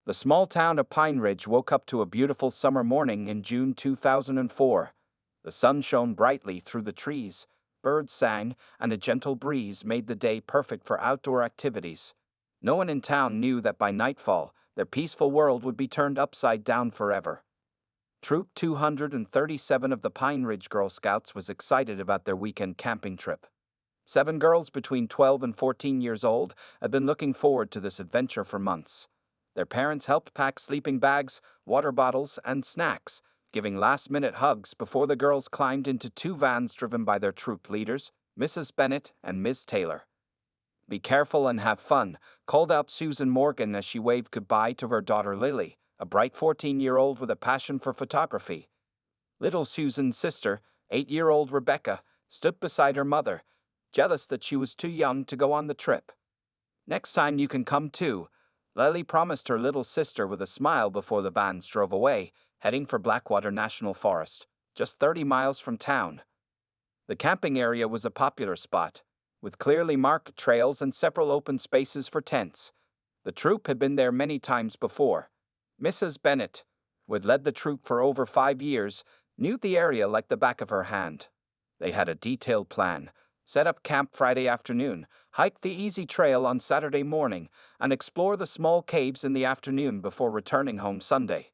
The small town of Pine Ridge woke up to a beautiful summer morning in June 2004. The sun shone brightly through the trees, birds sang, and a gentle breeze made the day perfect for outdoor activities. No one in town knew that by nightfall, their peaceful world would be turned upside down forever. Troop 237 of the Pine Ridge Girl Scouts was excited about their weekend camping trip. 7 girls between 12 and 14 years old had been looking forward to this adventure for months. Their parents helped pack sleeping bags, water bottles, and snacks, giving last-minute hugs before the girls climbed into 2 vans driven by their troop leaders, Mrs. Bennett and Ms. Taylor. "Be careful and have fun," called out Susan Morgan as she waved goodbye to her daughter Lily, a bright 14-year-old with a passion for photography. Little Susan's sister, 8-year-old Rebecca, stood beside her mother, jealous that she was too young to go on the trip. "Next time you can come too," Lily promised her little sister with a smile before the vans drove away, heading for Blackwater National Forest, just 30 miles from town. The camping area was a popular spot, with clearly marked trails and several open spaces for tents. The troop had been there many times before. Mrs. Bennett, who had led the troop for over 5 years, knew the area like the back of her hand. They had a detailed plan: set up camp Friday afternoon, hike the easy trail on Saturday morning, and explore the small caves in the afternoon before returning home Sunday.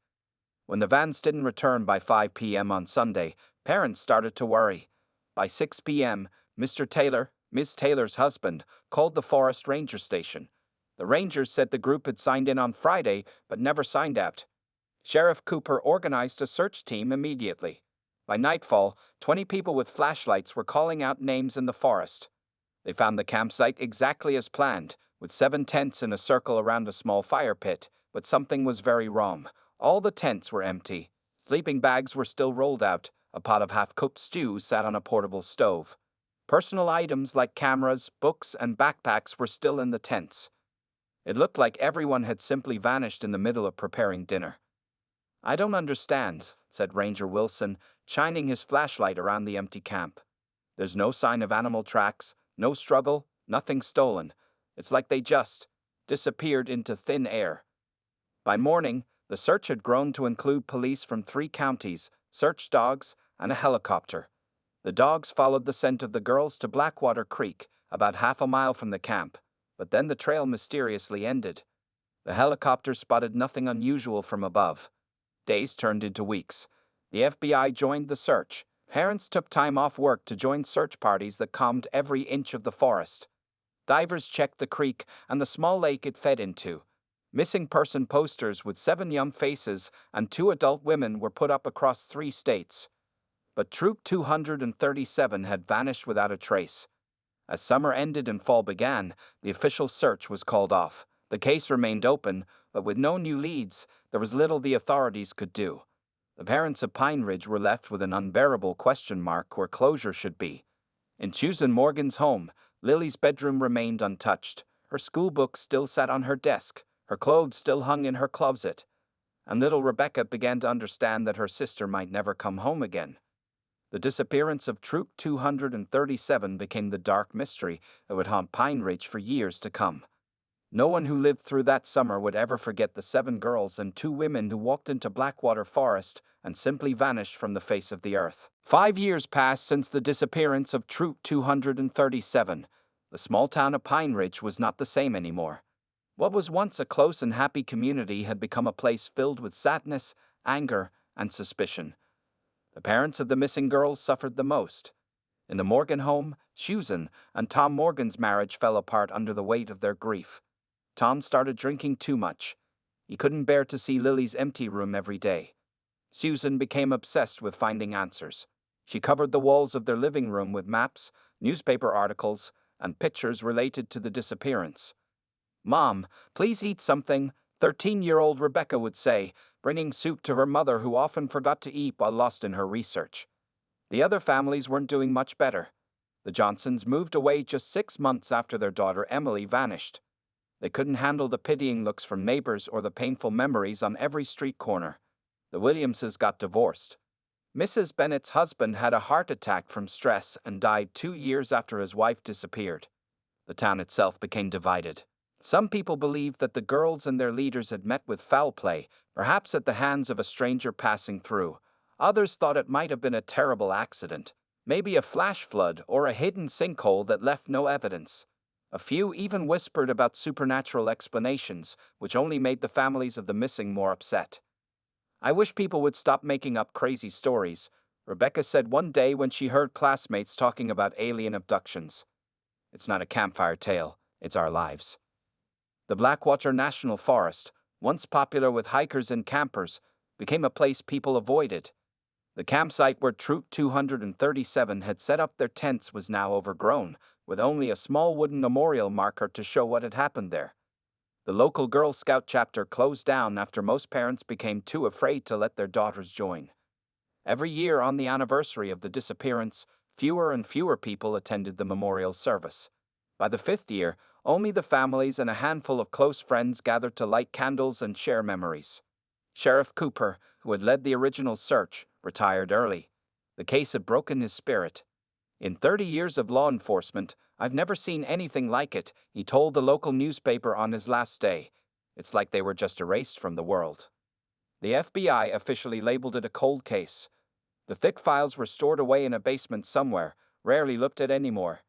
When the vans didn't return by 5 p.m. on Sunday, parents started to worry. By 6 p.m., Mr. Taylor, Ms. Taylor's husband, called the forest ranger station. The rangers said the group had signed in on Friday but never signed out. Sheriff Cooper organized a search team immediately. By nightfall, 20 people with flashlights were calling out names in the forest. They found the campsite exactly as planned, with 7 tents in a circle around a small fire pit, but something was very wrong. All the tents were empty. Sleeping bags were still rolled out. A pot of half-cooked stew sat on a portable stove. Personal items like cameras, books, and backpacks were still in the tents. It looked like everyone had simply vanished in the middle of preparing dinner. "I don't understand," said Ranger Wilson, shining his flashlight around the empty camp. "There's no sign of animal tracks, no struggle, nothing stolen. It's like they just disappeared into thin air." By morning, the search had grown to include police from 3 counties, search dogs, and a helicopter. The dogs followed the scent of the girls to Blackwater Creek, about half a mile from the camp, but then the trail mysteriously ended. The helicopter spotted nothing unusual from above. Days turned into weeks. The FBI joined the search. Parents took time off work to join search parties that combed every inch of the forest. Divers checked the creek and the small lake it fed into. Missing person posters with 7 young faces and 2 adult women were put up across 3 states. But Troop 237 had vanished without a trace. As summer ended and fall began, the official search was called off. The case remained open, but with no new leads, there was little the authorities could do. The parents of Pine Ridge were left with an unbearable question mark where closure should be. In Susan Morgan's home, Lily's bedroom remained untouched. Her school books still sat on her desk. Her clothes still hung in her closet. And little Rebecca began to understand that her sister might never come home again. The disappearance of Troop 237 became the dark mystery that would haunt Pine Ridge for years to come. No one who lived through that summer would ever forget the 7 girls and 2 women who walked into Blackwater Forest and simply vanished from the face of the earth. 5 years passed since the disappearance of Troop 237. The small town of Pine Ridge was not the same anymore. What was once a close and happy community had become a place filled with sadness, anger, and suspicion. The parents of the missing girls suffered the most. In the Morgan home, Susan and Tom Morgan's marriage fell apart under the weight of their grief. Tom started drinking too much. He couldn't bear to see Lily's empty room every day. Susan became obsessed with finding answers. She covered the walls of their living room with maps, newspaper articles, and pictures related to the disappearance. "Mom, please eat something," 13-year-old Rebecca would say, bringing soup to her mother who often forgot to eat while lost in her research. The other families weren't doing much better. The Johnsons moved away just 6 months after their daughter Emily vanished. They couldn't handle the pitying looks from neighbors or the painful memories on every street corner. The Williamses got divorced. Mrs. Bennett's husband had a heart attack from stress and died 2 years after his wife disappeared. The town itself became divided. Some people believed that the girls and their leaders had met with foul play, perhaps at the hands of a stranger passing through. Others thought it might have been a terrible accident, maybe a flash flood or a hidden sinkhole that left no evidence. A few even whispered about supernatural explanations, which only made the families of the missing more upset. "I wish people would stop making up crazy stories," Rebecca said one day when she heard classmates talking about alien abductions. "It's not a campfire tale, it's our lives." The Blackwater National Forest, once popular with hikers and campers, became a place people avoided. The campsite where Troop 237 had set up their tents was now overgrown, with only a small wooden memorial marker to show what had happened there. The local Girl Scout chapter closed down after most parents became too afraid to let their daughters join. Every year on the anniversary of the disappearance, fewer and fewer people attended the memorial service. By the 5th year, only the families and a handful of close friends gathered to light candles and share memories. Sheriff Cooper, who had led the original search, retired early. The case had broken his spirit. "In 30 years of law enforcement, I've never seen anything like it," he told the local newspaper on his last day. "It's like they were just erased from the world." The FBI officially labeled it a cold case. The thick files were stored away in a basement somewhere, rarely looked at anymore.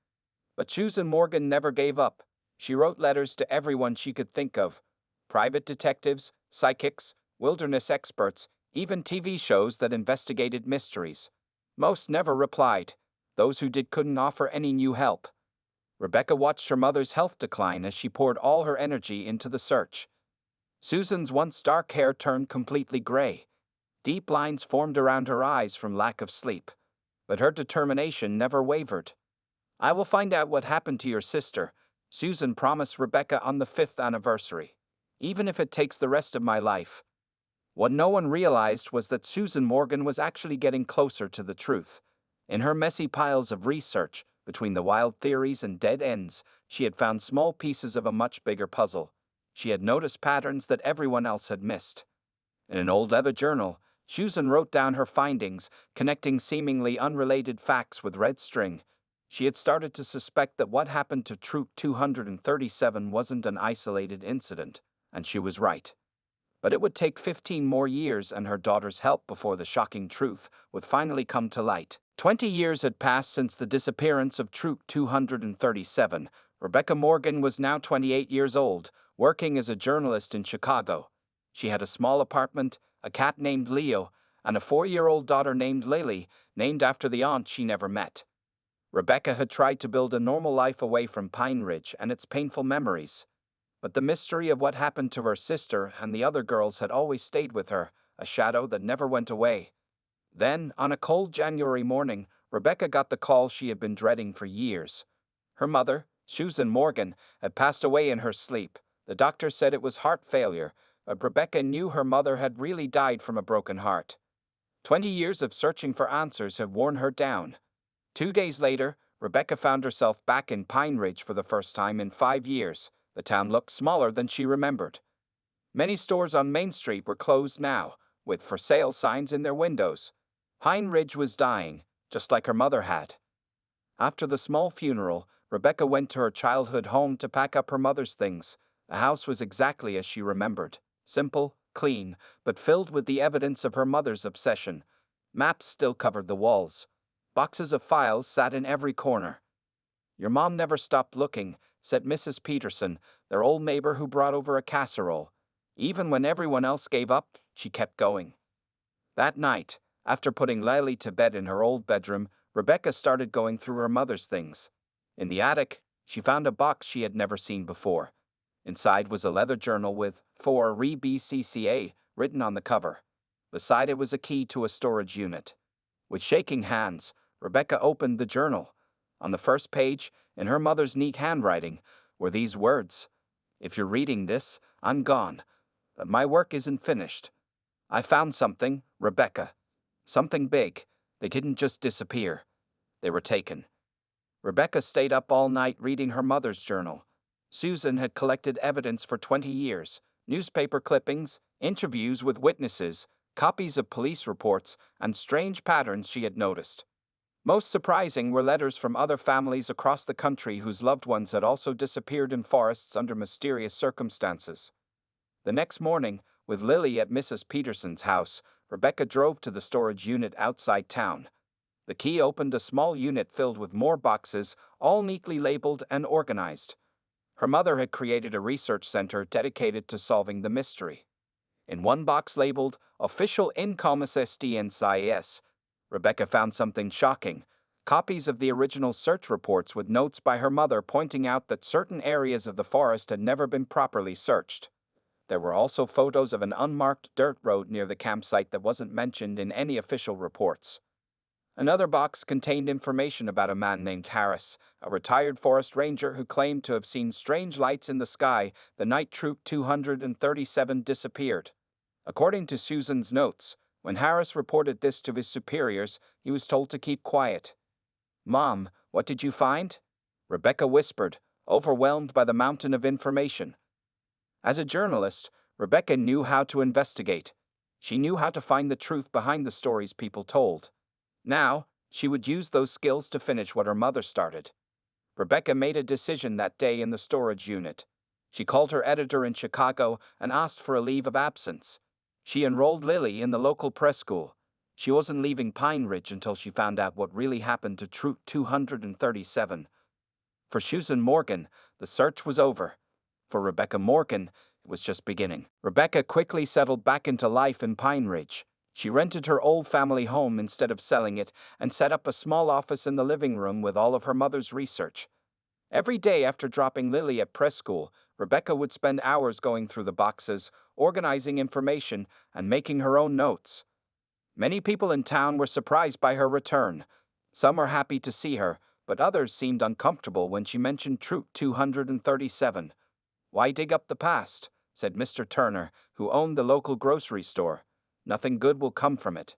But Susan Morgan never gave up. She wrote letters to everyone she could think of: private detectives, psychics, wilderness experts, even TV shows that investigated mysteries. Most never replied. Those who did couldn't offer any new help. Rebecca watched her mother's health decline as she poured all her energy into the search. Susan's once dark hair turned completely gray. Deep lines formed around her eyes from lack of sleep. But her determination never wavered. "I will find out what happened to your sister," Susan promised Rebecca on the 5th anniversary, "even if it takes the rest of my life." What no one realized was that Susan Morgan was actually getting closer to the truth. In her messy piles of research, between the wild theories and dead ends, she had found small pieces of a much bigger puzzle. She had noticed patterns that everyone else had missed. In an old leather journal, Susan wrote down her findings, connecting seemingly unrelated facts with red string. She had started to suspect that what happened to Troop 237 wasn't an isolated incident, and she was right. But it would take 15 more years and her daughter's help before the shocking truth would finally come to light. 20 years had passed since the disappearance of Troop 237. Rebecca Morgan was now 28 years old, working as a journalist in Chicago. She had a small apartment, a cat named Leo, and a 4-year-old daughter named Lily, named after the aunt she never met. Rebecca had tried to build a normal life away from Pine Ridge and its painful memories. But the mystery of what happened to her sister and the other girls had always stayed with her, a shadow that never went away. Then, on a cold January morning, Rebecca got the call she had been dreading for years. Her mother, Susan Morgan, had passed away in her sleep. The doctor said it was heart failure, but Rebecca knew her mother had really died from a broken heart. 20 years of searching for answers had worn her down. 2 days later, Rebecca found herself back in Pine Ridge for the first time in 5 years. The town looked smaller than she remembered. Many stores on Main Street were closed now, with for sale signs in their windows. Pine Ridge was dying, just like her mother had. After the small funeral, Rebecca went to her childhood home to pack up her mother's things. The house was exactly as she remembered: simple, clean, but filled with the evidence of her mother's obsession. Maps still covered the walls. Boxes of files sat in every corner. "Your mom never stopped looking," said Mrs. Peterson, their old neighbor who brought over a casserole. "Even when everyone else gave up, she kept going." That night, after putting Lily to bed in her old bedroom, Rebecca started going through her mother's things. In the attic, she found a box she had never seen before. Inside was a leather journal with "For ReBCCA" written on the cover. Beside it was a key to a storage unit. With shaking hands, Rebecca opened the journal. On the first page, in her mother's neat handwriting, were these words: "If you're reading this, I'm gone. But my work isn't finished. I found something, Rebecca. Something big. They didn't just disappear. They were taken." Rebecca stayed up all night reading her mother's journal. Susan had collected evidence for 20 years: newspaper clippings, interviews with witnesses, copies of police reports, and strange patterns she had noticed. Most surprising were letters from other families across the country whose loved ones had also disappeared in forests under mysterious circumstances. The next morning, with Lily at Mrs. Peterson's house, Rebecca drove to the storage unit outside town. The key opened a small unit filled with more boxes, all neatly labeled and organized. Her mother had created a research center dedicated to solving the mystery. In one box labeled Official Incomas SDNCIS, Rebecca found something shocking: copies of the original search reports with notes by her mother pointing out that certain areas of the forest had never been properly searched. There were also photos of an unmarked dirt road near the campsite that wasn't mentioned in any official reports. Another box contained information about a man named Harris, a retired forest ranger who claimed to have seen strange lights in the sky the night Troop 237 disappeared. According to Susan's notes, when Harris reported this to his superiors, he was told to keep quiet. "Mom, what did you find?" Rebecca whispered, overwhelmed by the mountain of information. As a journalist, Rebecca knew how to investigate. She knew how to find the truth behind the stories people told. Now, she would use those skills to finish what her mother started. Rebecca made a decision that day in the storage unit. She called her editor in Chicago and asked for a leave of absence. She enrolled Lily in the local press school. She wasn't leaving Pine Ridge until she found out what really happened to Troop 237. For Susan Morgan, the search was over. For Rebecca Morgan, it was just beginning. Rebecca quickly settled back into life in Pine Ridge. She rented her old family home instead of selling it and set up a small office in the living room with all of her mother's research. Every day after dropping Lily at press school, Rebecca would spend hours going through the boxes, organizing information, and making her own notes. Many people in town were surprised by her return. Some were happy to see her, but others seemed uncomfortable when she mentioned Troop 237. "Why dig up the past?" said Mr. Turner, who owned the local grocery store. "Nothing good will come from it."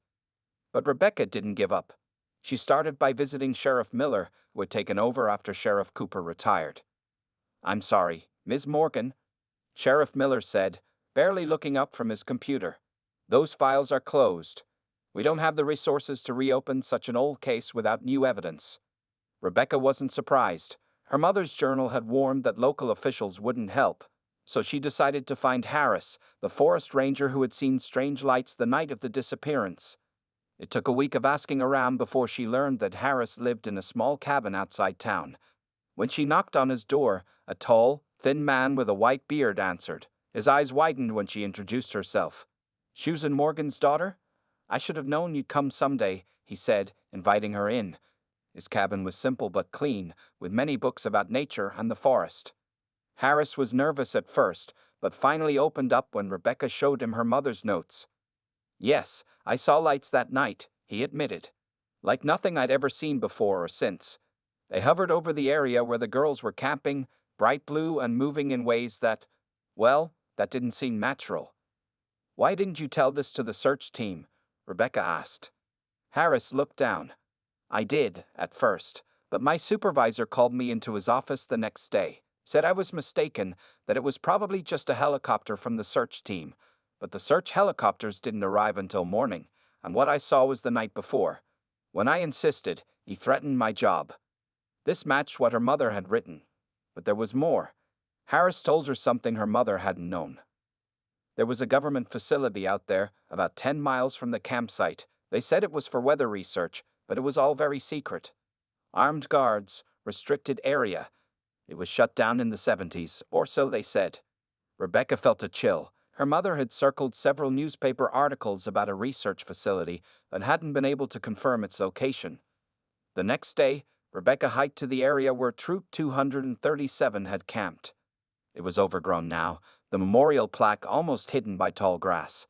But Rebecca didn't give up. She started by visiting Sheriff Miller, who had taken over after Sheriff Cooper retired. "I'm sorry, Ms. Morgan," Sheriff Miller said, barely looking up from his computer. "Those files are closed. We don't have the resources to reopen such an old case without new evidence." Rebecca wasn't surprised. Her mother's journal had warned that local officials wouldn't help, so she decided to find Harris, the forest ranger who had seen strange lights the night of the disappearance. It took a week of asking around before she learned that Harris lived in a small cabin outside town. When she knocked on his door, a tall, thin man with a white beard answered. His eyes widened when she introduced herself. "Susan Morgan's daughter? I should have known you'd come someday," he said, inviting her in. His cabin was simple but clean, with many books about nature and the forest. Harris was nervous at first, but finally opened up when Rebecca showed him her mother's notes. "Yes, I saw lights that night," he admitted. "Like nothing I'd ever seen before or since. They hovered over the area where the girls were camping, bright blue and moving in ways that, well, that didn't seem natural." "Why didn't you tell this to the search team?" Rebecca asked. Harris looked down. "I did, at first, but my supervisor called me into his office the next day, said I was mistaken, that it was probably just a helicopter from the search team, but the search helicopters didn't arrive until morning, and what I saw was the night before. When I insisted, he threatened my job." This matched what her mother had written, but there was more. Harris told her something her mother hadn't known. There was a government facility out there, about 10 miles from the campsite. They said it was for weather research, but it was all very secret. Armed guards, restricted area. It was shut down in the 70s, or so they said. Rebecca felt a chill. Her mother had circled several newspaper articles about a research facility, but hadn't been able to confirm its location. The next day, Rebecca hiked to the area where Troop 237 had camped. It was overgrown now, the memorial plaque almost hidden by tall grass.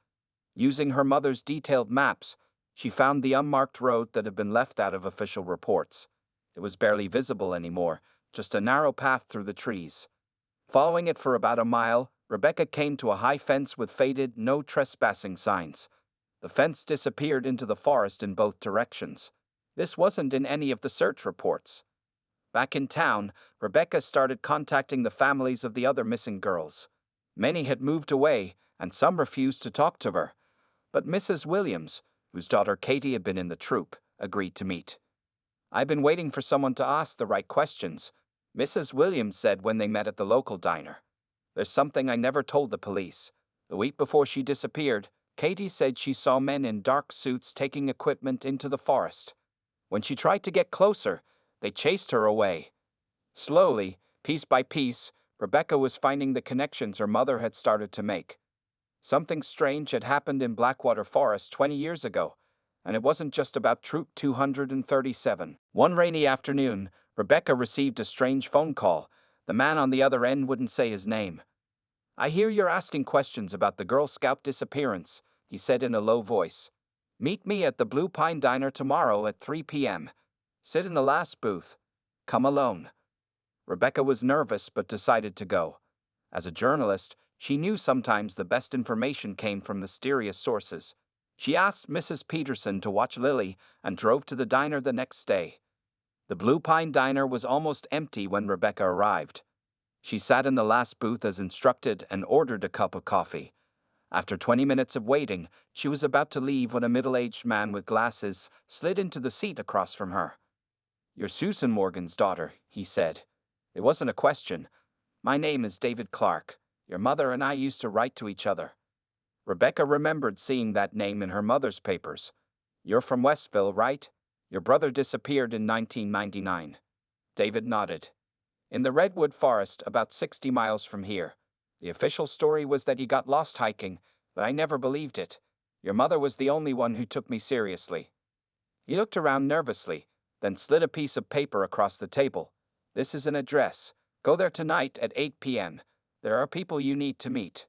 Using her mother's detailed maps, she found the unmarked road that had been left out of official reports. It was barely visible anymore, just a narrow path through the trees. Following it for about a mile, Rebecca came to a high fence with faded "No Trespassing" signs. The fence disappeared into the forest in both directions. This wasn't in any of the search reports. Back in town, Rebecca started contacting the families of the other missing girls. Many had moved away, and some refused to talk to her. But Mrs. Williams, whose daughter Katie had been in the troop, agreed to meet. I've been waiting for someone to ask the right questions, Mrs. Williams said when they met at the local diner. There's something I never told the police. The week before she disappeared, Katie said she saw men in dark suits taking equipment into the forest. When she tried to get closer, they chased her away. Slowly, piece by piece, Rebecca was finding the connections her mother had started to make. Something strange had happened in Blackwater Forest 20 years ago, and it wasn't just about Troop 237. One rainy afternoon, Rebecca received a strange phone call. The man on the other end wouldn't say his name. "I hear you're asking questions about the Girl Scout disappearance," he said in a low voice. "Meet me at the Blue Pine Diner tomorrow at 3 p.m. Sit in the last booth. Come alone." Rebecca was nervous but decided to go. As a journalist, she knew sometimes the best information came from mysterious sources. She asked Mrs. Peterson to watch Lily and drove to the diner the next day. The Blue Pine Diner was almost empty when Rebecca arrived. She sat in the last booth as instructed and ordered a cup of coffee. After 20 minutes of waiting, she was about to leave when a middle-aged man with glasses slid into the seat across from her. "You're Susan Morgan's daughter," he said. It wasn't a question. "My name is David Clark. Your mother and I used to write to each other." Rebecca remembered seeing that name in her mother's papers. "You're from Westville, right? Your brother disappeared in 1999. David nodded. "In the Redwood Forest, about 60 miles from here. The official story was that he got lost hiking, but I never believed it. Your mother was the only one who took me seriously." He looked around nervously, then slid a piece of paper across the table. "This is an address. Go there tonight at 8 p.m. There are people you need to meet."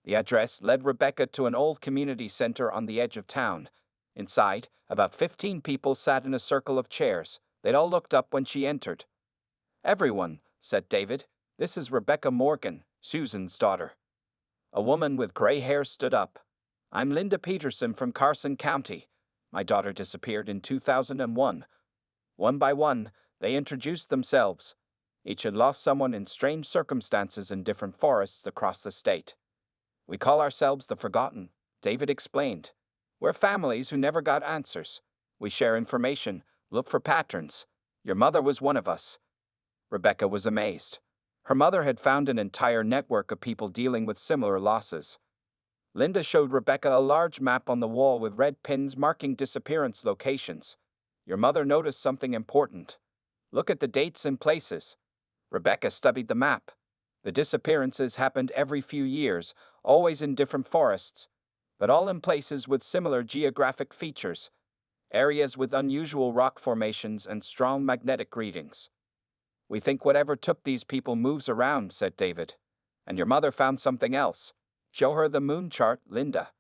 The address led Rebecca to an old community center on the edge of town. Inside, about 15 people sat in a circle of chairs. They'd all looked up when she entered. "Everyone," said David. "This is Rebecca Morgan, Susan's daughter." A woman with gray hair stood up. "I'm Linda Peterson from Carson County. My daughter disappeared in 2001. One by one, they introduced themselves. Each had lost someone in strange circumstances in different forests across the state. "We call ourselves the Forgotten," David explained. "We're families who never got answers. We share information, look for patterns. Your mother was one of us." Rebecca was amazed. Her mother had found an entire network of people dealing with similar losses. Linda showed Rebecca a large map on the wall with red pins marking disappearance locations. "Your mother noticed something important. Look at the dates and places." Rebecca studied the map. The disappearances happened every few years, always in different forests, but all in places with similar geographic features, areas with unusual rock formations and strong magnetic readings. "We think whatever took these people moves around," said David. "And your mother found something else. Show her the moon chart, Linda."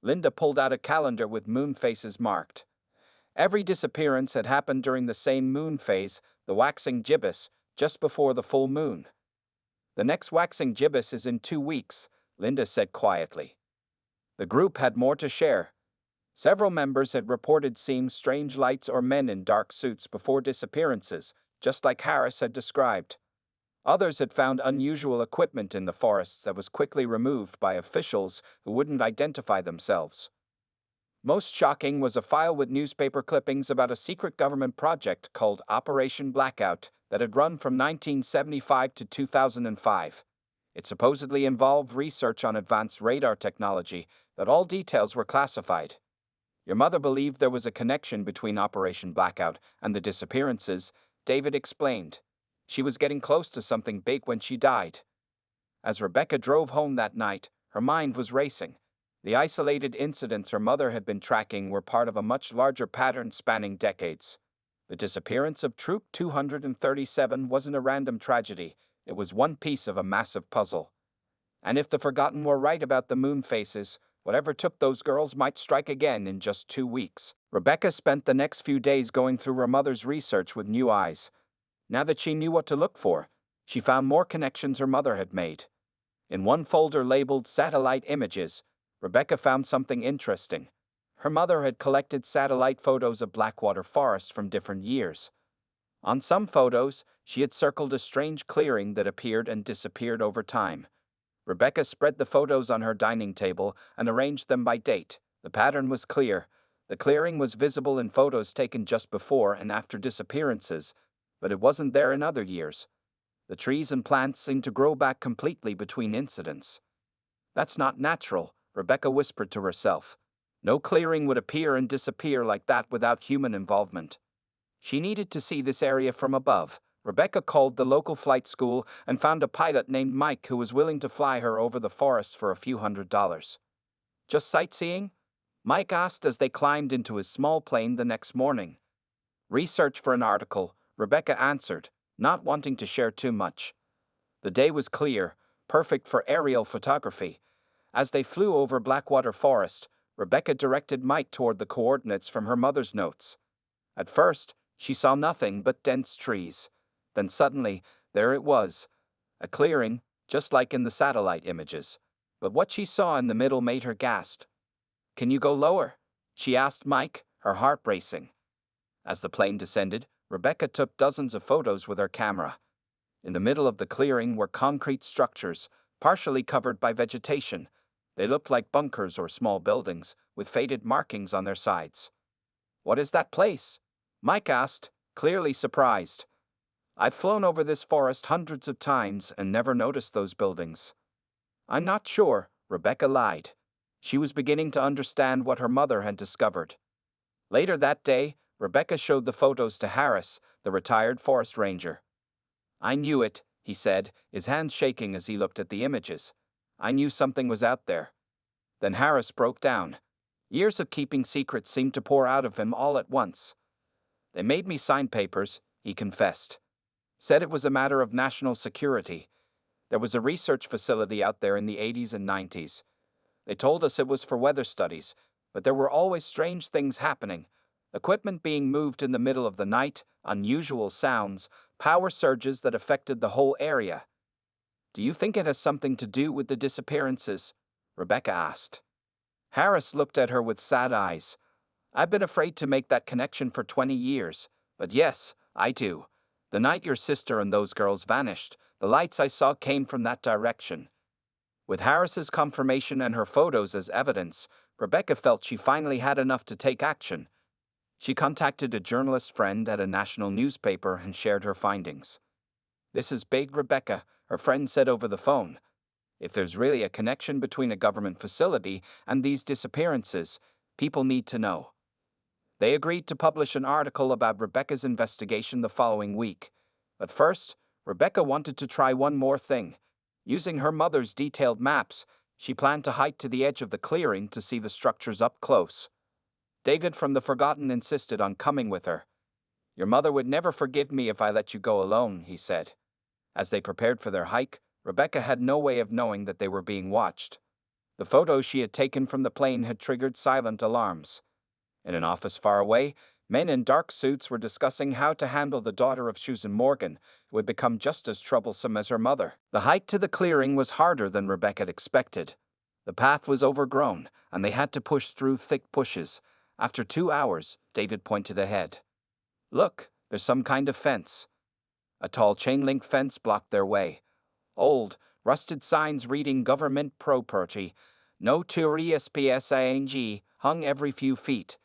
Linda pulled out a calendar with moon phases marked. Every disappearance had happened during the same moon phase, the waxing gibbous, just before the full moon. "The next waxing gibbous is in 2 weeks, Linda said quietly. The group had more to share. Several members had reported seeing strange lights or men in dark suits before disappearances, just like Harris had described. Others had found unusual equipment in the forests that was quickly removed by officials who wouldn't identify themselves. Most shocking was a file with newspaper clippings about a secret government project called Operation Blackout that had run from 1975 to 2005. It supposedly involved research on advanced radar technology, but all details were classified. Your mother believed there was a connection between Operation Blackout and the disappearances, David explained. She was getting close to something big when she died. As Rebecca drove home that night, her mind was racing. The isolated incidents her mother had been tracking were part of a much larger pattern spanning decades. The disappearance of Troop 237 wasn't a random tragedy, it was one piece of a massive puzzle. And if the Forgotten were right about the moon faces, whatever took those girls might strike again in just 2 weeks. Rebecca spent the next few days going through her mother's research with new eyes. Now that she knew what to look for, she found more connections her mother had made. In one folder labeled Satellite Images, Rebecca found something interesting. Her mother had collected satellite photos of Blackwater Forest from different years. On some photos, she had circled a strange clearing that appeared and disappeared over time. Rebecca spread the photos on her dining table and arranged them by date. The pattern was clear. The clearing was visible in photos taken just before and after disappearances, but it wasn't there in other years. The trees and plants seemed to grow back completely between incidents. That's not natural, Rebecca whispered to herself. No clearing would appear and disappear like that without human involvement. She needed to see this area from above. Rebecca called the local flight school and found a pilot named Mike who was willing to fly her over the forest for a few $100s. Just sightseeing? Mike asked as they climbed into his small plane the next morning. Research for an article, Rebecca answered, not wanting to share too much. The day was clear, perfect for aerial photography. As they flew over Blackwater Forest, Rebecca directed Mike toward the coordinates from her mother's notes. At first, she saw nothing but dense trees. Then suddenly, there it was. A clearing, just like in the satellite images. But what she saw in the middle made her gasp. "Can you go lower?" she asked Mike, her heart racing. As the plane descended, Rebecca took dozens of photos with her camera. In the middle of the clearing were concrete structures, partially covered by vegetation. They looked like bunkers or small buildings, with faded markings on their sides. "What is that place?" Mike asked, clearly surprised. "I've flown over this forest hundreds of times and never noticed those buildings." "I'm not sure," Rebecca lied. She was beginning to understand what her mother had discovered. Later that day, Rebecca showed the photos to Harris, the retired forest ranger. "I knew it," he said, his hands shaking as he looked at the images. "I knew something was out there." Then Harris broke down. Years of keeping secrets seemed to pour out of him all at once. "They made me sign papers," he confessed. "Said it was a matter of national security. There was a research facility out there in the 80s and 90s. They told us it was for weather studies, but there were always strange things happening. Equipment being moved in the middle of the night, unusual sounds, power surges that affected the whole area." "Do you think it has something to do with the disappearances?" Rebecca asked. Harris looked at her with sad eyes. "I've been afraid to make that connection for 20 years, but yes, I do. The night your sister and those girls vanished, the lights I saw came from that direction." With Harris's confirmation and her photos as evidence, Rebecca felt she finally had enough to take action. She contacted a journalist friend at a national newspaper and shared her findings. "This is big, Rebecca," her friend said over the phone. "If there's really a connection between a government facility and these disappearances, people need to know." They agreed to publish an article about Rebecca's investigation the following week. But first, Rebecca wanted to try one more thing. Using her mother's detailed maps, she planned to hike to the edge of the clearing to see the structures up close. David from The Forgotten insisted on coming with her. "Your mother would never forgive me if I let you go alone," he said. As they prepared for their hike, Rebecca had no way of knowing that they were being watched. The photos she had taken from the plane had triggered silent alarms. In an office far away, men in dark suits were discussing how to handle the daughter of Susan Morgan, who had become just as troublesome as her mother. The hike to the clearing was harder than Rebecca had expected. The path was overgrown, and they had to push through thick bushes. After 2 hours, David pointed ahead. "Look, there's some kind of fence." A tall chain-link fence blocked their way. Old, rusted signs reading Government Property, No Tour ESPSING, hung every few feet.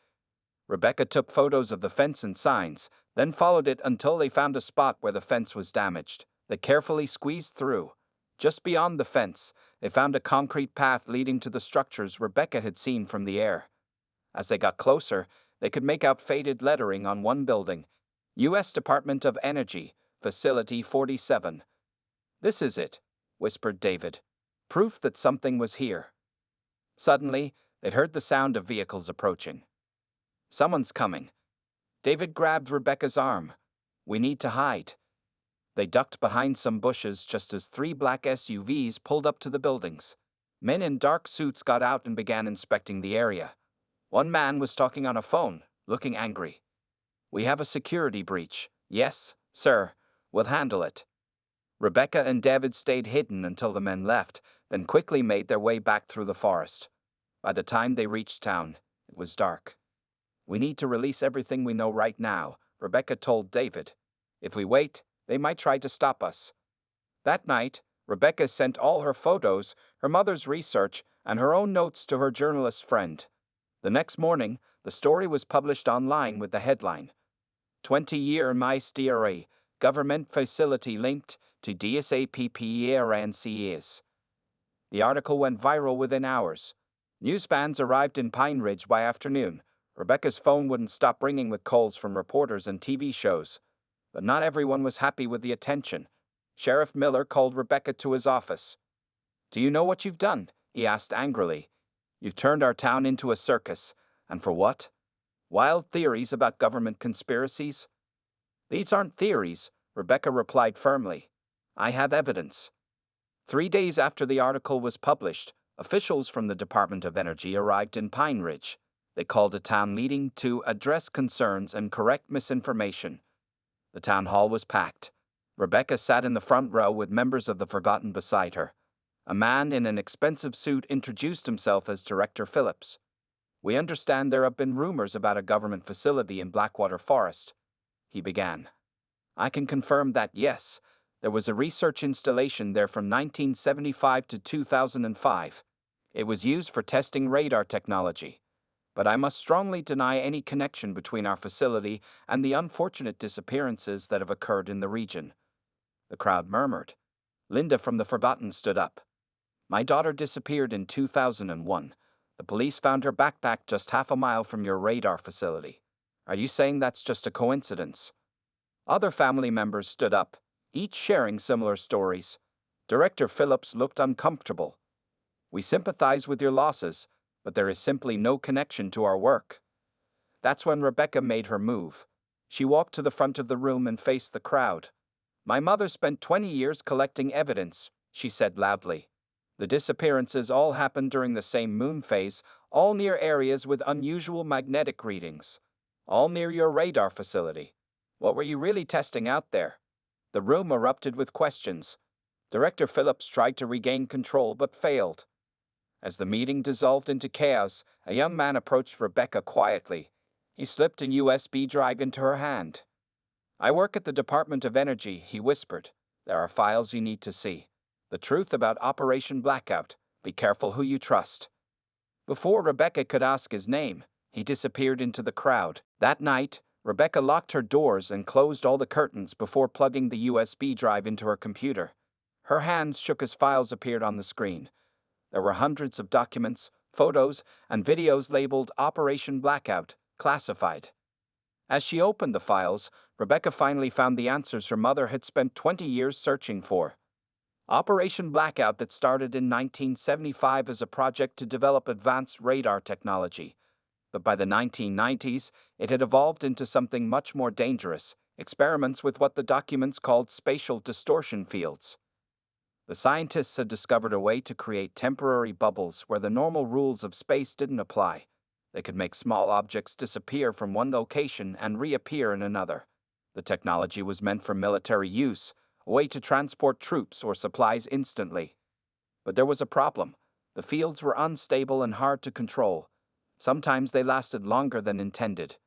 Rebecca took photos of the fence and signs, then followed it until they found a spot where the fence was damaged. They carefully squeezed through. Just beyond the fence, they found a concrete path leading to the structures Rebecca had seen from the air. As they got closer, they could make out faded lettering on one building. U.S. Department of Energy, Facility 47. "This is it," whispered David. "Proof that something was here." Suddenly, they heard the sound of vehicles approaching. "Someone's coming." David grabbed Rebecca's arm. "We need to hide." They ducked behind some bushes just as 3 black SUVs pulled up to the buildings. Men in dark suits got out and began inspecting the area. One man was talking on a phone, looking angry. "We have a security breach." "Yes, sir. We'll handle it." Rebecca and David stayed hidden until the men left, then quickly made their way back through the forest. By the time they reached town, it was dark. "We need to release everything we know right now," Rebecca told David. "If we wait, they might try to stop us." That night, Rebecca sent all her photos, her mother's research, and her own notes to her journalist friend. The next morning, The story was published online with the headline, 20-year mystery, government facility linked to DSAPPERNCS. The article went viral within hours. News vans arrived in Pine Ridge by afternoon. Rebecca's phone wouldn't stop ringing with calls from reporters and TV shows. But not everyone was happy with the attention. Sheriff Miller called Rebecca to his office. "Do you know what you've done?" he asked angrily. "You've turned our town into a circus. And for what? Wild theories about government conspiracies?" "These aren't theories," Rebecca replied firmly. "I have evidence." 3 days after the article was published, officials from the Department of Energy arrived in Pine Ridge. They called a town meeting to address concerns and correct misinformation. The town hall was packed. Rebecca sat in the front row with members of the Forgotten beside her. A man in an expensive suit introduced himself as Director Phillips. "We understand there have been rumors about a government facility in Blackwater Forest," he began. "I can confirm that, yes, there was a research installation there from 1975 to 2005. It was used for testing radar technology. But I must strongly deny any connection between our facility and the unfortunate disappearances that have occurred in the region." The crowd murmured. Linda from the Forgotten stood up. "My daughter disappeared in 2001. The police found her backpack just half a mile from your radar facility. Are you saying that's just a coincidence?" Other family members stood up, each sharing similar stories. Director Phillips looked uncomfortable. "We sympathize with your losses, but there is simply no connection to our work." That's when Rebecca made her move. She walked to the front of the room and faced the crowd. "My mother spent 20 years collecting evidence," she said loudly. "The disappearances all happened during the same moon phase, all near areas with unusual magnetic readings. All near your radar facility. What were you really testing out there?" The room erupted with questions. Director Phillips tried to regain control but failed. As the meeting dissolved into chaos, a young man approached Rebecca quietly. He slipped a USB drive into her hand. "I work at the Department of Energy," he whispered. "There are files you need to see. The truth about Operation Blackout. Be careful who you trust." Before Rebecca could ask his name, he disappeared into the crowd. That night, Rebecca locked her doors and closed all the curtains before plugging the USB drive into her computer. Her hands shook as files appeared on the screen. There were hundreds of documents, photos, and videos labeled Operation Blackout, classified. As she opened the files, Rebecca finally found the answers her mother had spent 20 years searching for. Operation Blackout that started in 1975 as a project to develop advanced radar technology. But by the 1990s, it had evolved into something much more dangerous, experiments with what the documents called spatial distortion fields. The scientists had discovered a way to create temporary bubbles where the normal rules of space didn't apply. They could make small objects disappear from one location and reappear in another. The technology was meant for military use, a way to transport troops or supplies instantly. But there was a problem. The fields were unstable and hard to control. Sometimes they lasted longer than intended.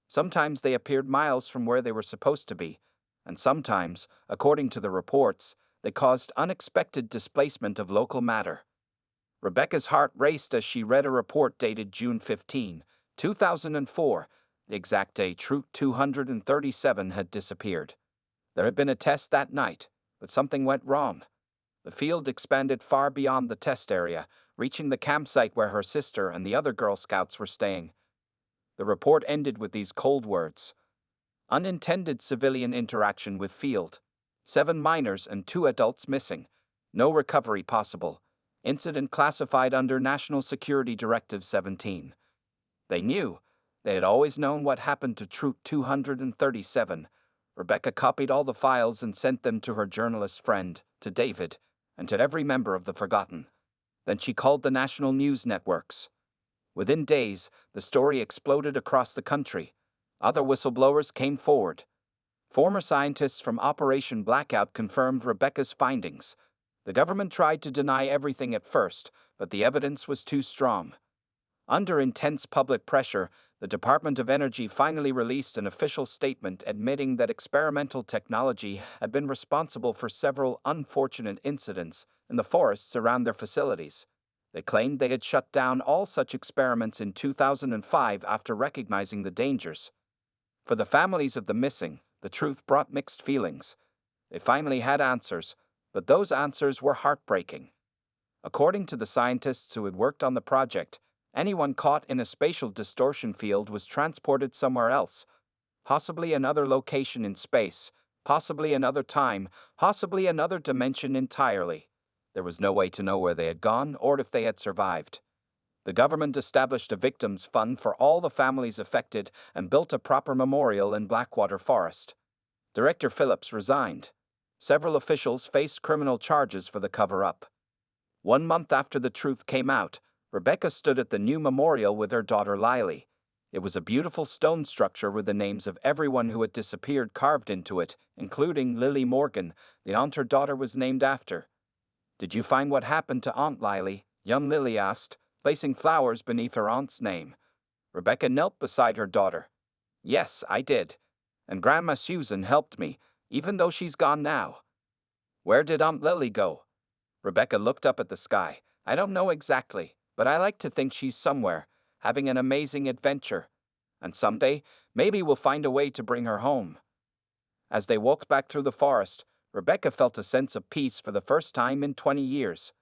Sometimes they appeared miles from where they were supposed to be. And sometimes, according to the reports, they caused unexpected displacement of local matter. Rebecca's heart raced as she read a report dated June 15, 2004, the exact day Troop 237 had disappeared. There had been a test that night, but something went wrong. The field expanded far beyond the test area, reaching the campsite where her sister and the other Girl Scouts were staying. The report ended with these cold words: "Unintended civilian interaction with field. 7 minors and 2 adults missing. No recovery possible. Incident classified under National Security Directive 17. They knew. They had always known what happened to Troop 237. Rebecca copied all the files and sent them to her journalist friend, to David, and to every member of the Forgotten. Then she called the national news networks. Within days, the story exploded across the country. Other whistleblowers came forward. Former scientists from Operation Blackout confirmed Rebecca's findings. The government tried to deny everything at first, but the evidence was too strong. Under intense public pressure, the Department of Energy finally released an official statement admitting that experimental technology had been responsible for several unfortunate incidents in the forests around their facilities. They claimed they had shut down all such experiments in 2005 after recognizing the dangers. For the families of the missing, the truth brought mixed feelings. They finally had answers, but those answers were heartbreaking. According to the scientists who had worked on the project, anyone caught in a spatial distortion field was transported somewhere else, possibly another location in space, possibly another time, possibly another dimension entirely. There was no way to know where they had gone or if they had survived. The government established a victims fund for all the families affected and built a proper memorial in Blackwater Forest. Director Phillips resigned. Several officials faced criminal charges for the cover-up. 1 month after the truth came out, Rebecca stood at the new memorial with her daughter Lily. It was a beautiful stone structure with the names of everyone who had disappeared carved into it, including Lily Morgan, the aunt her daughter was named after. "Did you find what happened to Aunt Lily?" young Lily asked, placing flowers beneath her aunt's name. Rebecca knelt beside her daughter. "Yes, I did. And Grandma Susan helped me, even though she's gone now." "Where did Aunt Lily go?" Rebecca looked up at the sky. "I don't know exactly, but I like to think she's somewhere, having an amazing adventure. And someday, maybe we'll find a way to bring her home." As they walked back through the forest, Rebecca felt a sense of peace for the first time in 20 years.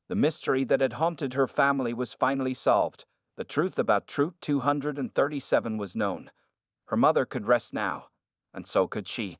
The mystery that had haunted her family was finally solved. The truth about Troop 237 was known. Her mother could rest now, and so could she.